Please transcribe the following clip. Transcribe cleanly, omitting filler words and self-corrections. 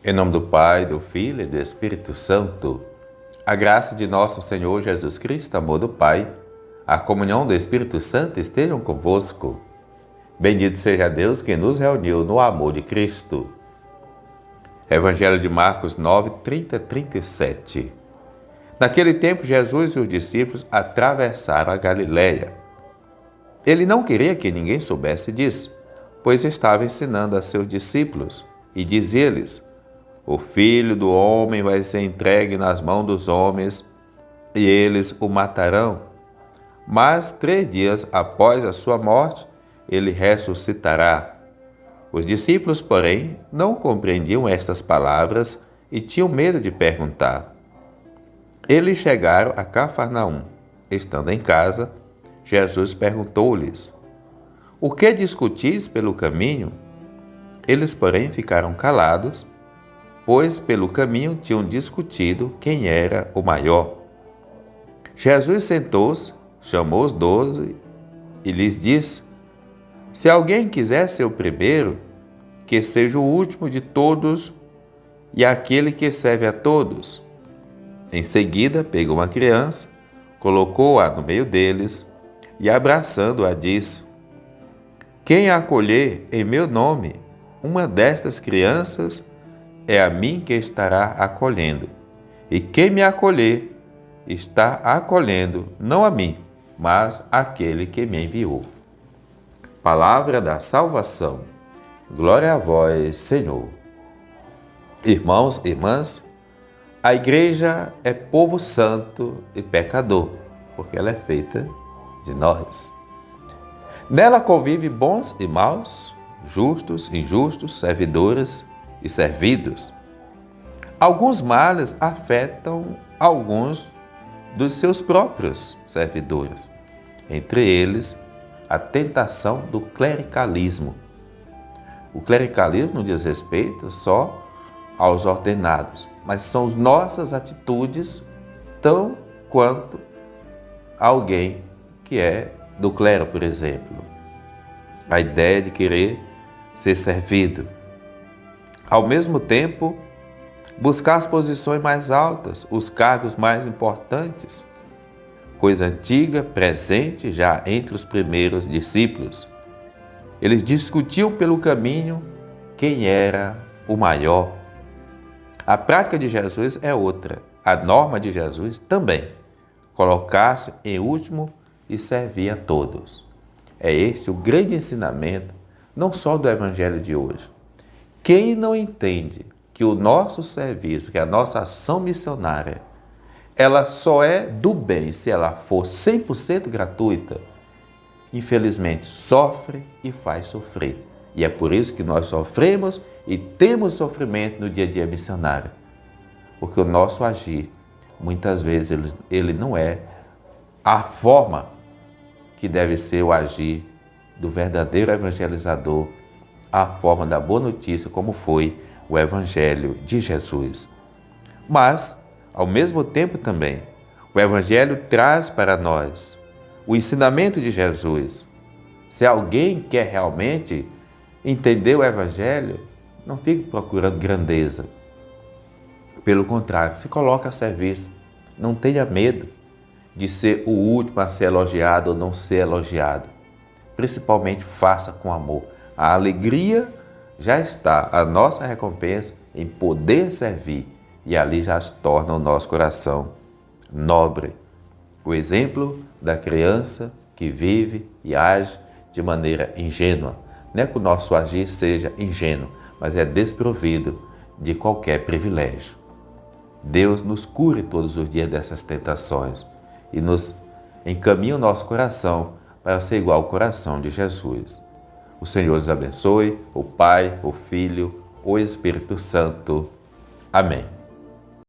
Em nome do Pai, do Filho e do Espírito Santo, a graça de nosso Senhor Jesus Cristo, amor do Pai, a comunhão do Espírito Santo estejam convosco. Bendito seja Deus que nos reuniu no amor de Cristo. Evangelho de Marcos 9, 30 37. Naquele tempo, Jesus e os discípulos atravessaram a Galiléia. Ele não queria que ninguém soubesse disso, pois estava ensinando a seus discípulos e dizia-lhes: o Filho do Homem vai ser entregue nas mãos dos homens e eles o matarão. Mas 3 dias após a sua morte, ele ressuscitará. Os discípulos, porém, não compreendiam estas palavras e tinham medo de perguntar. Eles chegaram a Cafarnaum. Estando em casa, Jesus perguntou-lhes: o que discutis pelo caminho? Eles, porém, ficaram calados, pois pelo caminho tinham discutido quem era o maior. Jesus sentou-se, chamou os 12 e lhes disse: se alguém quiser ser o primeiro, que seja o último de todos e aquele que serve a todos. Em seguida, pegou uma criança, colocou-a no meio deles e, abraçando-a, disse: quem acolher em meu nome uma destas crianças, é a mim que estará acolhendo. E quem me acolher, está acolhendo não a mim, mas aquele que me enviou. Palavra da salvação. Glória a vós, Senhor. Irmãos e irmãs, a igreja é povo santo e pecador, porque ela é feita de nós. Nela convivem bons e maus, justos e injustos, servidores e servidos. Alguns males afetam alguns dos seus próprios servidores, entre eles a tentação do clericalismo. O clericalismo não diz respeito só aos ordenados, mas são as nossas atitudes tão quanto alguém que é do clero, por exemplo. A ideia de querer ser servido. Ao mesmo tempo, buscar as posições mais altas, os cargos mais importantes, coisa antiga, presente já entre os primeiros discípulos. Eles discutiam pelo caminho quem era o maior. A prática de Jesus é outra, a norma de Jesus também, colocar-se em último e servir a todos. É este o grande ensinamento, não só do Evangelho de hoje. Quem não entende que o nosso serviço, que a nossa ação missionária, ela só é do bem se ela for 100% gratuita, infelizmente sofre e faz sofrer. E é por isso que nós sofremos e temos sofrimento no dia a dia missionário. Porque o nosso agir, muitas vezes, ele não é a forma que deve ser o agir do verdadeiro evangelizador, a forma da boa notícia, como foi o Evangelho de Jesus. Mas, ao mesmo tempo também, o Evangelho traz para nós o ensinamento de Jesus. Se alguém quer realmente entender o Evangelho, não fique procurando grandeza. Pelo contrário, se coloque a serviço. Não tenha medo de ser o último a ser elogiado ou não ser elogiado. Principalmente, faça com amor. A alegria já está, a nossa recompensa em poder servir, e ali já se torna o nosso coração nobre. O exemplo da criança que vive e age de maneira ingênua. Não é que o nosso agir seja ingênuo, mas é desprovido de qualquer privilégio. Deus nos cure todos os dias dessas tentações e nos encaminha o nosso coração para ser igual ao coração de Jesus. O Senhor os abençoe, o Pai, o Filho, o Espírito Santo. Amém.